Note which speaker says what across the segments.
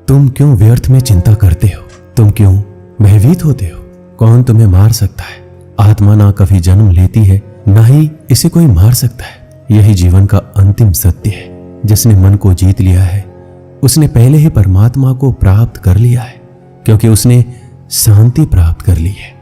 Speaker 1: तुम क्यों व्यर्थ में चिंता करते हो? तुम क्यों भयभीत होते हो? कौन तुम्हें मार सकता है? आत्मा ना कभी जन्म लेती है, ना ही इसे कोई मार सकता है। यही जीवन का अंतिम सत्य है। जिसने मन को जीत लिया है उसने पहले ही परमात्मा को प्राप्त कर लिया है, क्योंकि उसने शांति प्राप्त कर ली है।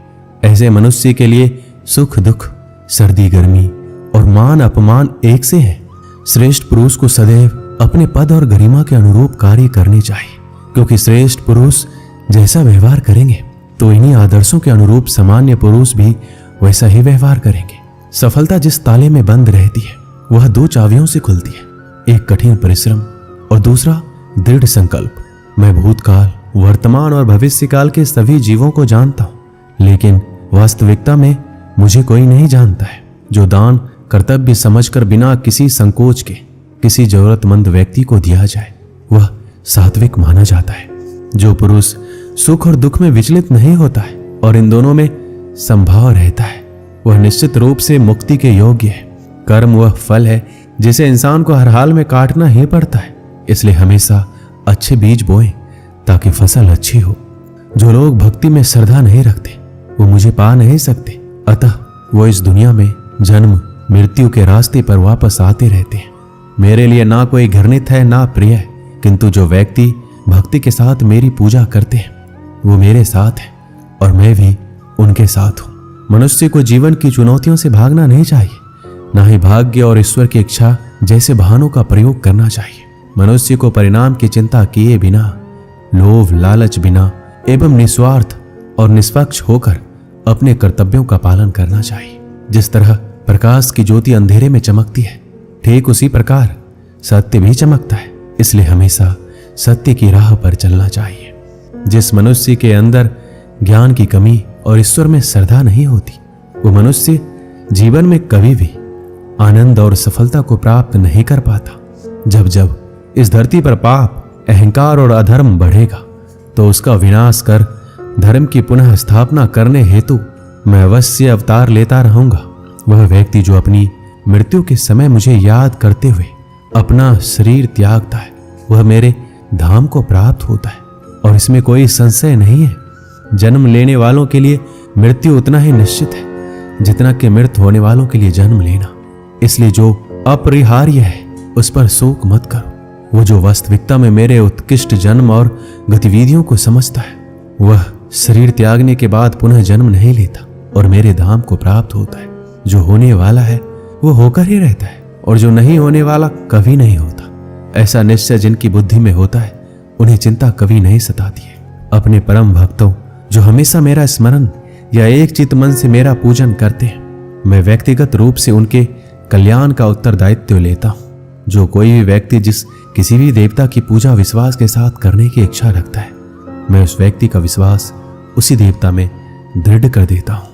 Speaker 1: ऐसे मनुष्य के लिए सुख दुख, सर्दी गर्मी और मान अपमान एक से है। श्रेष्ठ पुरुष को सदैव अपने पद और गरिमा के अनुरूप कार्य करने चाहिए, क्योंकि श्रेष्ठ पुरुष जैसा व्यवहार करेंगे तो इन्हीं आदर्शों के अनुरूप सामान्य पुरुष भी वैसा ही व्यवहार करेंगे। सफलता जिस ताले में बंद रहती है वह दो चाबियों से खुलती है, एक कठिन परिश्रम और दूसरा दृढ़ संकल्प। मैं भूतकाल, वर्तमान और भविष्य काल के सभी जीवों को जानता हूं, लेकिन वास्तविकता में मुझे कोई नहीं जानता है। जो दान कर्तव्य समझकर बिना किसी संकोच के किसी जरूरतमंद व्यक्ति को दिया जाए वह सात्विक माना जाता है। जो पुरुष सुख और दुख में विचलित नहीं होता है और इन दोनों में संभाव रहता है वह निश्चित रूप से मुक्ति के योग्य है। कर्म वह फल है जिसे इंसान को हर हाल में काटना ही पड़ता है, इसलिए हमेशा अच्छे बीज बोएं ताकि फसल अच्छी हो। जो लोग भक्ति में श्रद्धा नहीं रखते वो मुझे पा नहीं सकते, अतः वो इस दुनिया में जन्म मृत्यु के रास्ते पर वापस आते रहते हैं। मेरे लिए ना कोई घृणित है ना प्रिय है, किंतु जो व्यक्ति भक्ति के साथ मेरी पूजा करते हैं वो मेरे साथ है और मैं भी उनके साथ हूं। मनुष्य को जीवन की चुनौतियों से भागना नहीं चाहिए, ना ही भाग्य और ईश्वर की इच्छा जैसे बहानों का प्रयोग करना चाहिए। मनुष्य को परिणाम की चिंता किए बिना, लोभ लालच बिना एवं निस्वार्थ और निष्पक्ष होकर अपने कर्तव्यों का पालन करना चाहिए। जिस तरह प्रकाश की ज्योति अंधेरे में चमकती है, ठीक उसी प्रकार सत्य भी चमकता है, इसलिए हमेशा सत्य की राह पर चलना चाहिए। जिस मनुष्य के अंदर ज्ञान की कमी और ईश्वर में श्रद्धा नहीं होती वो मनुष्य जीवन में कभी भी आनंद और सफलता को प्राप्त नहीं कर पाता। जब जब इस धरती पर पाप, अहंकार और अधर्म बढ़ेगा तो उसका विनाश कर धर्म की पुनः स्थापना करने हेतु मैं अवश्य अवतार लेता रहूंगा। वह व्यक्ति जो अपनी मृत्यु के समय मुझे याद करते हुए अपना शरीर त्यागता है वह मेरे धाम को प्राप्त होता है, और इसमें कोई संशय नहीं है। जन्म लेने वालों के लिए मृत्यु उतना ही निश्चित है जितना कि मृत होने वालों के लिए जन्म लेना। इसलिए जो अपरिहार्य है उस पर शोक मत करो। वो जो वास्तविकता में मेरे उत्कृष्ट जन्म और गतिविधियों को समझता है वह शरीर त्यागने के बाद पुनः जन्म नहीं लेता और मेरे धाम को प्राप्त होता है। जो होने वाला है वो होकर ही रहता है और जो नहीं होने वाला कभी नहीं होता। ऐसा निश्चय जिनकी बुद्धि में होता है उन्हें चिंता कभी नहीं सताती है। अपने परम भक्तों जो हमेशा मेरा स्मरण या एक चित मन से मेरा पूजन करते हैं, मैं व्यक्तिगत रूप से उनके कल्याण का उत्तरदायित्व लेता हूं। जो कोई भी व्यक्ति जिस किसी भी देवता की पूजा विश्वास के साथ करने की इच्छा रखता है, मैं उस व्यक्ति का विश्वास उसी देवता में दृढ़ कर देता हूं।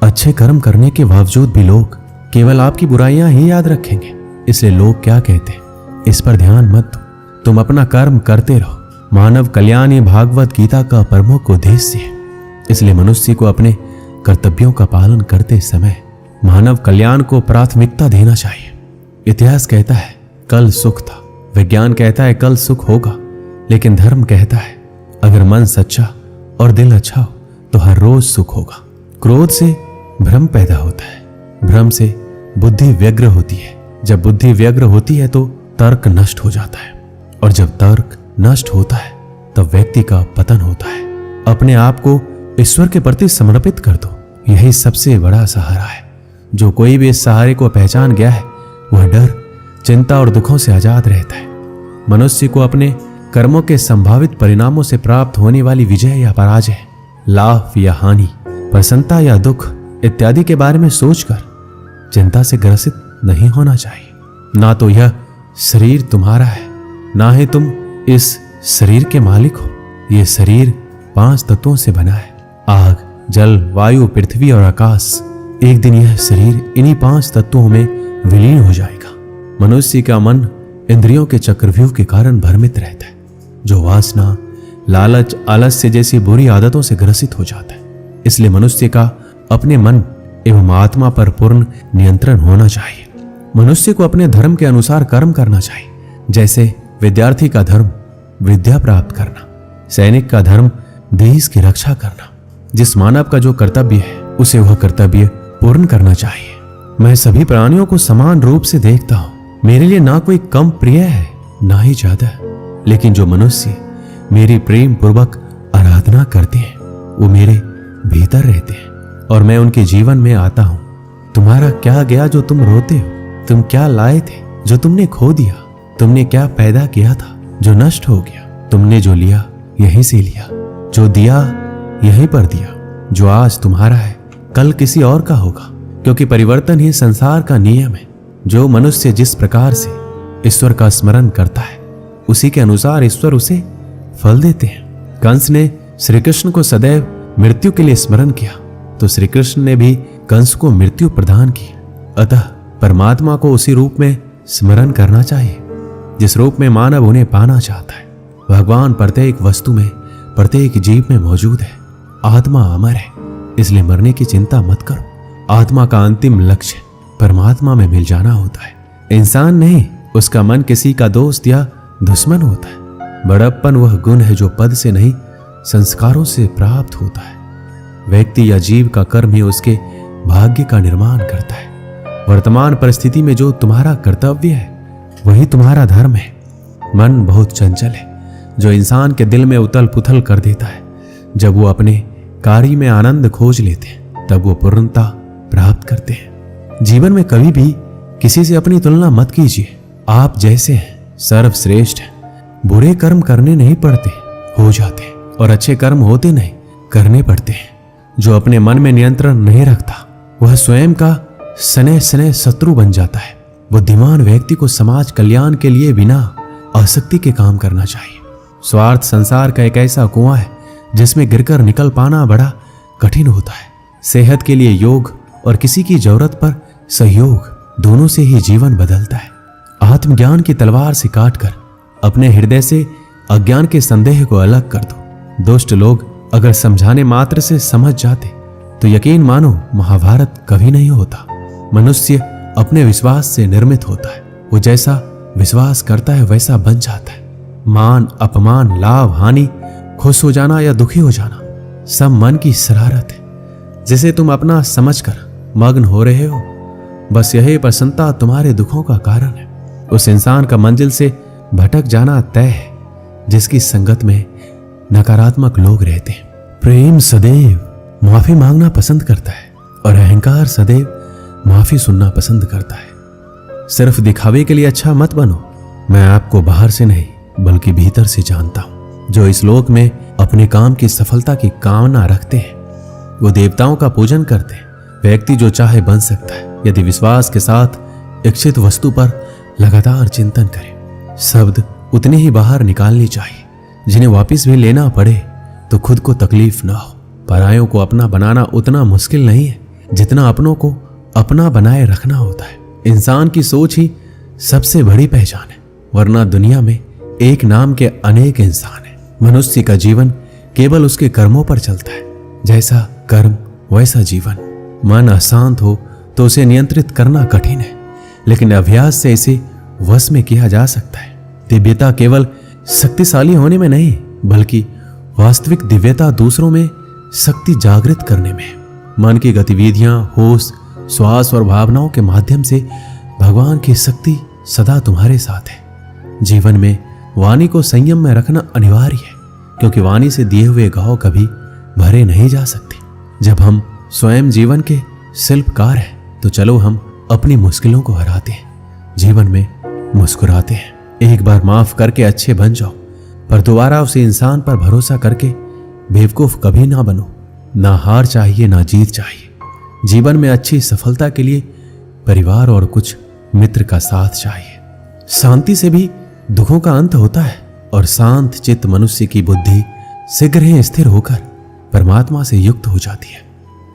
Speaker 1: अच्छे कर्म करने के बावजूद भी लोग केवल आपकी बुराइयां ही याद रखेंगे, इसलिए लोग क्या कहते हैं इस पर ध्यान मत दो। तुम अपना कर्म करते रहो। मानव कल्याण ये भागवत गीता का प्रमुख उद्देश्य है, इसलिए मनुष्य को अपने कर्तव्यों का पालन करते समय मानव कल्याण को प्राथमिकता देना चाहिए। इतिहास कहता है कल सुख था, विज्ञान कहता है कल सुख होगा, लेकिन धर्म कहता है अगर मन सच्चा और दिल अच्छा हो तो हर रोज सुख होगा। क्रोध से भ्रम पैदा होता है, भ्रम से बुद्धि व्यग्र होती है, जब बुद्धि व्यग्र होती है तो तर्क नष्ट हो जाता है, और जब तर्क नष्ट होता है तब व्यक्ति का पतन होता है। अपने आप को ईश्वर के प्रति समर्पित कर दो, यही सबसे बड़ा सहारा है। जो कोई भी इस सहारे को पहचान गया है वह डर, चिंता और दुखों से आजाद रहता है। मनुष्य को अपने कर्मों के संभावित परिणामों से प्राप्त होने वाली विजय या पराजय, लाभ या हानि, प्रसन्नता या दुख इत्यादि के बारे में सोचकर चिंता से ग्रसित नहीं होना चाहिए। ना तो यह शरीर तुम्हारा है, ना ही तुम इस शरीर के मालिक हो। यह शरीर 5 तत्वों से बना है, आग, जल, वायु, पृथ्वी और आकाश। एक दिन यह शरीर इन्हीं 5 तत्वों में विलीन हो जाएगा। मनुष्य का मन इंद्रियों के चक्रव्यूह के कारण भ्रमित रहता है, जो वासना, लालच, आलस्य जैसी बुरी आदतों से ग्रसित हो जाता है। इसलिए मनुष्य का अपने मन एवं आत्मा पर पूर्ण नियंत्रण होना चाहिए। मनुष्य को अपने धर्म के अनुसार कर्म करना चाहिए। जैसे विद्यार्थी का धर्म विद्या प्राप्त करना, सैनिक का धर्म देश की रक्षा करना। जिस मानव का जो कर्तव्य है उसे वह कर्तव्य पूर्ण करना चाहिए। मैं सभी प्राणियों को समान रूप से देखता हूँ। मेरे लिए ना कोई कम प्रिय है ना ही ज्यादा, लेकिन जो मनुष्य मेरी प्रेम पूर्वक आराधना करते हैं वो मेरे भीतर रहते हैं और मैं उनके जीवन में आता हूँ। तुम्हारा क्या गया जो तुम रोते हो? तुम क्या लाए थे जो तुमने खो दिया? तुमने क्या पैदा किया था जो नष्ट हो गया? तुमने जो लिया यहीं से लिया, जो दिया यहीं पर दिया। जो आज तुम्हारा है कल किसी और का होगा, क्योंकि परिवर्तन ही संसार का नियम है। जो मनुष्य जिस प्रकार से ईश्वर का स्मरण करता है उसी के अनुसार ईश्वर उसे फल देते हैं। कंस ने श्री कृष्ण को सदैव मृत्यु के लिए स्मरण किया तो श्री कृष्ण ने भी कंस को मृत्यु प्रदान की। अतः परमात्मा को उसी रूप में स्मरण करना चाहिए जिस रूप में मानव उन्हें पाना चाहता है। भगवान प्रत्येक वस्तु में, प्रत्येक जीव में मौजूद है। आत्मा अमर है, इसलिए मरने की चिंता मत करो। आत्मा का अंतिम लक्ष्य परमात्मा में मिल जाना होता है। इंसान नहीं, उसका मन किसी का दोस्त या दुश्मन होता है। बड़प्पन वह गुण है जो पद से नहीं संस्कारों से प्राप्त होता है। व्यक्ति या जीव का कर्म ही उसके भाग्य का निर्माण करता है। वर्तमान परिस्थिति में जो तुम्हारा कर्तव्य है वही तुम्हारा धर्म है। मन बहुत चंचल है जो इंसान के दिल में उथल पुथल कर देता है। जब वो अपने कार्य में आनंद खोज लेते हैं तब वो पूर्णता प्राप्त करते हैं। जीवन में कभी भी किसी से अपनी तुलना मत कीजिए। आप जैसे हैं सर्वश्रेष्ठ हैं। बुरे कर्म करने नहीं पड़ते, हो जाते हैं, और अच्छे कर्म होते नहीं, करने पड़ते हैं। जो अपने मन में नियंत्रण नहीं रखता वह स्वयं का सने सने शत्रु बन जाता है। बुद्धिमान व्यक्ति को समाज कल्याण के लिए बिना आसक्ति के काम करना चाहिए। स्वार्थ संसार का एक ऐसा कुआं है जिसमें गिरकर निकल पाना बड़ा कठिन होता है। सेहत के लिए योग और किसी की जरूरत पर सहयोग, दोनों से ही जीवन बदलता है। आत्मज्ञान की तलवार से काटकर अपने हृदय से अज्ञान के संदेह को अलग कर दो। दुष्ट लोग अगर समझाने मात्र से समझ जाते तो यकीन मानो महाभारत कभी नहीं होता। मनुष्य अपने विश्वास से निर्मित होता है। वो जैसा विश्वास करता है वैसा बन जाता है। मान अपमान, लाभ हानि, खुश हो जाना या दुखी हो जाना सब मन की शरारत है जिसे तुम अपना समझकर मग्न हो रहे हो। बस यही प्रसन्नता तुम्हारे दुखों का कारण है। उस इंसान का मंजिल से भटक जाना तय है जिसकी संगत में नकारात्मक लोग रहते हैं। प्रेम सदैव माफी मांगना पसंद करता है और अहंकार सदैव माफी सुनना पसंद करता है। सिर्फ दिखावे के लिए अच्छा मत बनो। मैं आपको बाहर से नहीं बल्कि भीतर से जानता हूं। जो इस लोक में अपने काम की सफलता की कामना रखते हैं वो देवताओं का पूजन करते हैं। व्यक्ति जो चाहे बन सकता है यदि विश्वास के साथ इच्छित वस्तु पर लगातार चिंतन करे। शब्द उतने ही बाहर निकालनी चाहिए जिन्हें वापस भी लेना पड़े तो खुद को तकलीफ ना हो। परायों को अपना बनाना उतना मुश्किल नहीं है जितना अपनों को अपना बनाए रखना होता है। इंसान की सोच ही सबसे बड़ी पहचान है, वरना दुनिया में एक नाम के अनेक इंसान हैं। मनुष्य का जीवन केवल उसके कर्मों पर चलता है। जैसा कर्म वैसा जीवन। मन अशांत हो तो उसे नियंत्रित करना कठिन है, लेकिन अभ्यास से इसे वश में किया जा सकता है। दिव्यता केवल शक्तिशाली होने में नहीं बल्कि वास्तविक दिव्यता दूसरों में शक्ति जागृत करने में। मन की गतिविधियां, होश, श्वास और भावनाओं के माध्यम से भगवान की शक्ति सदा तुम्हारे साथ है। जीवन में वाणी को संयम में रखना अनिवार्य है, क्योंकि वाणी से दिए हुए घाव कभी भरे नहीं जा सकते। जब हम स्वयं जीवन के शिल्पकार हैं तो चलो हम अपनी मुश्किलों को हराते हैं, जीवन में मुस्कुराते हैं। एक बार माफ करके अच्छे बन जाओ, पर दोबारा उसे इंसान पर भरोसा करके बेवकूफ कभी ना बनो। ना हार चाहिए ना जीत चाहिए। जीवन में अच्छी सफलता के लिए परिवार और कुछ मित्र का साथ चाहिए। शांति से भी दुखों का अंत होता है और शांत चित्त मनुष्य की बुद्धि शीघ्र ही स्थिर होकर परमात्मा से युक्त हो जाती है।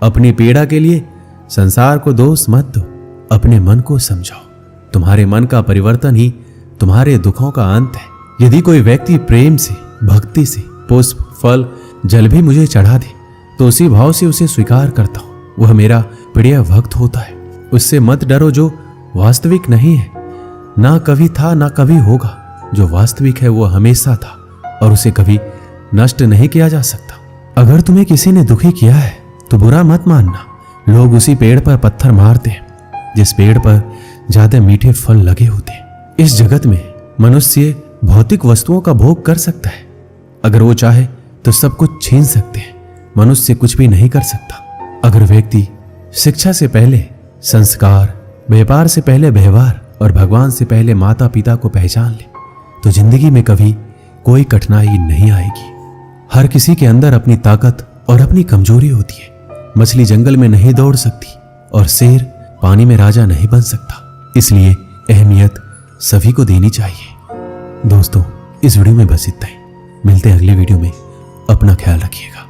Speaker 1: अपनी पीड़ा के लिए संसार को दोष मत दो, अपने मन को समझाओ। तुम्हारे मन का परिवर्तन ही तुम्हारे दुखों का अंत है। यदि कोई व्यक्ति प्रेम से, भक्ति से पुष्प, फल, जल भी मुझे चढ़ा दे तो उसी भाव से उसे स्वीकार करता हूं। वह मेरा प्रिय भक्त होता है। उससे मत डरो जो वास्तविक नहीं है। ना कभी था ना कभी होगा। जो वास्तविक है वो हमेशा था और उसे कभी नष्ट नहीं किया जा सकता। अगर तुम्हें किसी ने दुखी किया है तो बुरा मत मानना। लोग उसी पेड़ पर पत्थर मारते हैं जिस पेड़ पर ज्यादा मीठे फल लगे होते हैं। इस जगत में मनुष्य भौतिक वस्तुओं का भोग कर सकता है। अगर वो चाहे तो सब कुछ छीन सकते हैं, मनुष्य कुछ भी नहीं कर सकता। अगर व्यक्ति शिक्षा से पहले संस्कार, व्यापार से पहले व्यवहार और भगवान से पहले माता पिता को पहचान ले तो जिंदगी में कभी कोई कठिनाई नहीं आएगी। हर किसी के अंदर अपनी ताकत और अपनी कमजोरी होती है। मछली जंगल में नहीं दौड़ सकती और शेर पानी में राजा नहीं बन सकता। इसलिए अहमियत सभी को देनी चाहिए। दोस्तों, इस वीडियो में बस इतना ही। मिलते हैं अगली वीडियो में। अपना ख्याल रखिएगा।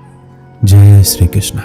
Speaker 1: जय श्री कृष्ण।